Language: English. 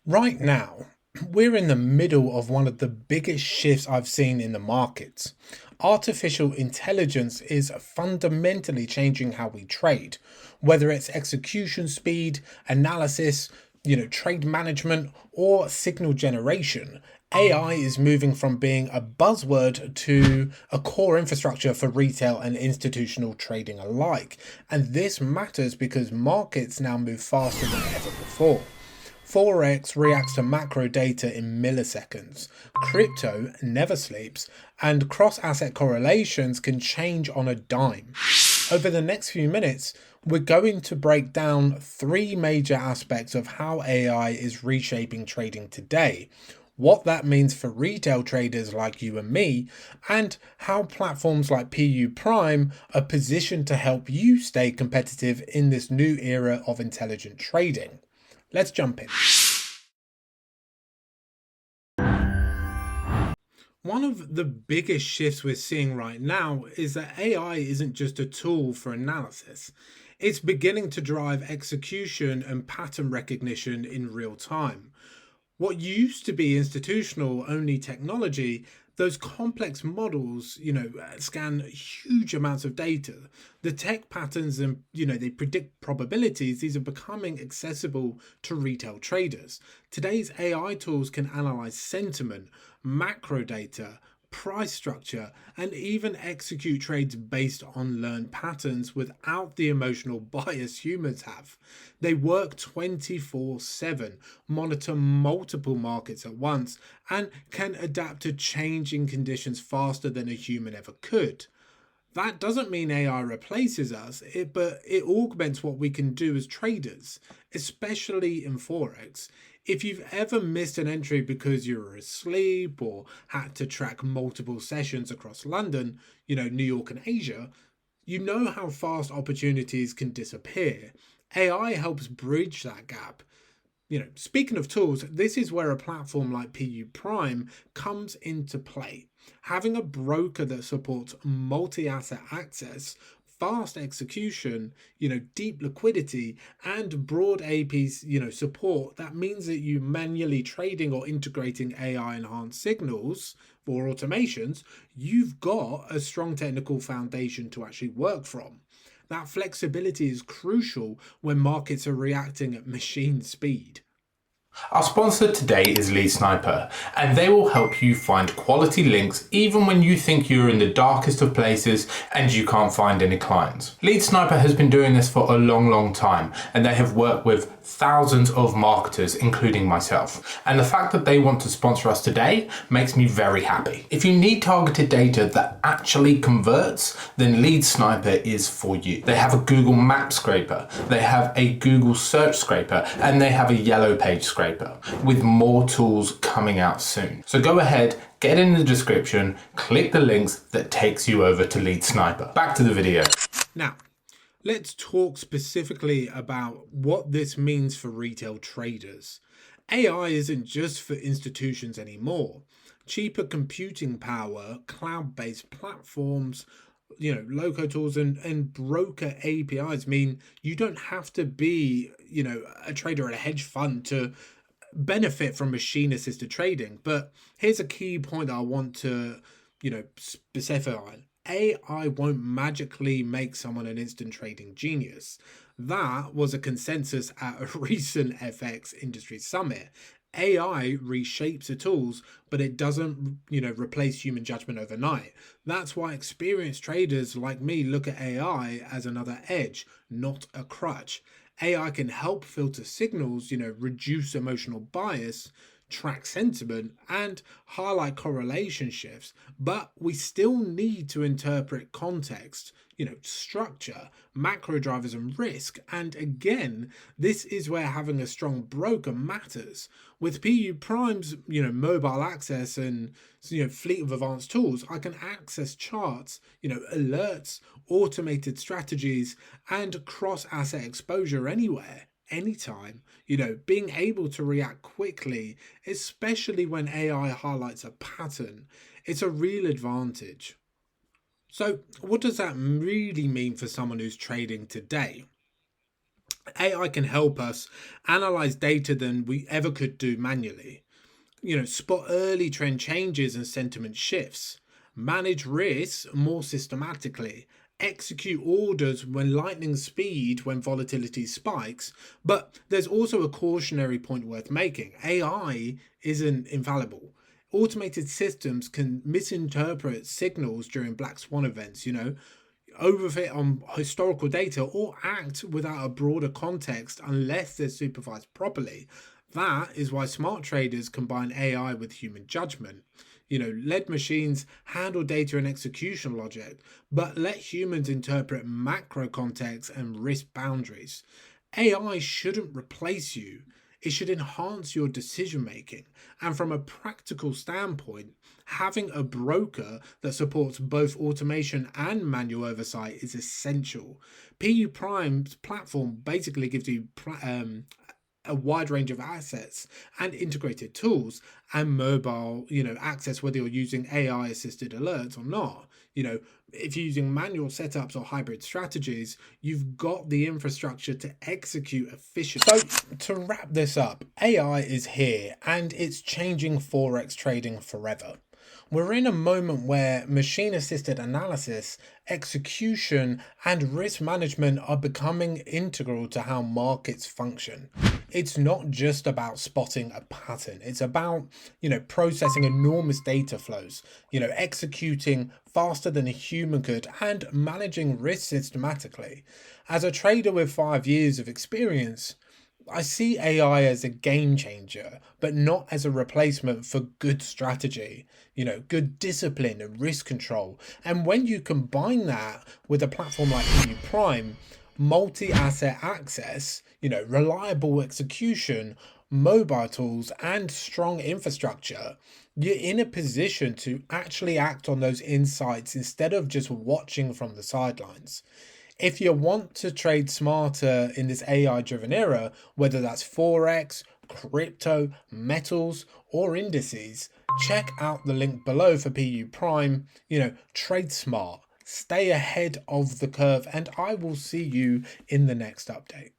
Right now, we're in the middle of one of the biggest shifts I've seen in the markets. Artificial intelligence is fundamentally changing how we trade, whether it's execution speed, analysis, trade management, or signal generation. AI is moving from being a buzzword to a core infrastructure for retail and institutional trading alike. And this matters because markets now move faster than ever before. Forex reacts to macro data in milliseconds. Crypto never sleeps, and cross-asset correlations can change on a dime. Over the next few minutes, we're going to break down three major aspects of how AI is reshaping trading today, what that means for retail traders like you and me, and how platforms like PU Prime are positioned to help you stay competitive in this new era of intelligent trading. Let's jump in. One of the biggest shifts we're seeing right now is that AI isn't just a tool for analysis. It's beginning to drive execution and pattern recognition in real time. What used to be institutional only technology, those complex models, scan huge amounts of data. The tech patterns and, they predict probabilities. These are becoming accessible to retail traders. Today's AI tools can analyze sentiment, macro data, price structure, and even execute trades based on learned patterns without the emotional bias humans have. They work 24/7, monitor multiple markets at once, and can adapt to changing conditions faster than a human ever could. That doesn't mean AI replaces us, but it augments what we can do as traders, especially in Forex. If you've ever missed an entry because you were asleep or had to track multiple sessions across London, New York and Asia, you know how fast opportunities can disappear. AI helps bridge that gap. Speaking of tools, this is where a platform like PU Prime comes into play. Having a broker that supports multi-asset access, fast execution, deep liquidity, and broad APs, support, that means that you manually trading or integrating AI enhanced signals for automations, you've got a strong technical foundation to actually work from. That flexibility is crucial when markets are reacting at machine speed. Our sponsor today is Lead Sniper, and they will help you find quality links even when you think you're in the darkest of places and you can't find any clients. Lead Sniper has been doing this for a long time, and they have worked with thousands of marketers, including myself. And the fact that they want to sponsor us today makes me very happy. If you need targeted data that actually converts, then Lead Sniper is for you. They have a Google Map scraper, they have a Google search scraper, and they have a yellow page scraper, with more tools coming out soon. So go ahead, get in the description, click the links that takes you over to Lead Sniper. Back to the video. Now, let's talk specifically about what this means for retail traders. AI isn't just for institutions anymore. Cheaper computing power, cloud-based platforms, loco tools and broker APIs mean you don't have to be, a trader at a hedge fund to benefit from machine assisted trading. But here's a key point that I want to, specify. AI won't magically make someone an instant trading genius. That was a consensus at a recent FX industry summit. AI reshapes the tools, but it doesn't, replace human judgment overnight. That's why experienced traders like me look at AI as another edge, not a crutch. AI can help filter signals, reduce emotional bias, track sentiment, and highlight correlation shifts, but we still need to interpret context, structure, macro drivers, and risk. And again, this is where having a strong broker matters. With PU Prime's, mobile access and fleet of advanced tools, I can access charts, alerts, automated strategies, and cross-asset exposure anywhere, anytime, being able to react quickly, especially when AI highlights a pattern, it's a real advantage. So what does that really mean for someone who's trading today? AI can help us analyze data than we ever could do manually. Spot early trend changes and sentiment shifts, manage risks more systematically, execute orders when lightning speed when volatility spikes. But there's also a cautionary point worth making. AI isn't infallible. Automated systems can misinterpret signals during black swan events, overfit on historical data, or act without a broader context unless they're supervised properly. That is why smart traders combine AI with human judgment. Let machines handle data and execution logic, but let humans interpret macro context and risk boundaries. AI shouldn't replace you. It should enhance your decision making. And from a practical standpoint, having a broker that supports both automation and manual oversight is essential. PU Prime's platform basically gives you a wide range of assets and integrated tools and mobile, access, whether you're using AI assisted alerts or not. If you're using manual setups or hybrid strategies, you've got the infrastructure to execute efficiently. So to wrap this up, AI is here and it's changing Forex trading forever. We're in a moment where machine assisted analysis, execution, and risk management are becoming integral to how markets function. It's not just about spotting a pattern. It's about, processing enormous data flows, executing faster than a human could, and managing risk systematically. As a trader with 5 years of experience, I see AI as a game changer, but not as a replacement for good strategy, good discipline and risk control. And when you combine that with a platform like EU Prime, multi-asset access, reliable execution, mobile tools, and strong infrastructure, you're in a position to actually act on those insights instead of just watching from the sidelines. If you want to trade smarter in this AI driven era, whether that's Forex, crypto, metals, or indices, check out the link below for PU Prime. Trade smart, stay ahead of the curve, and I will see you in the next update.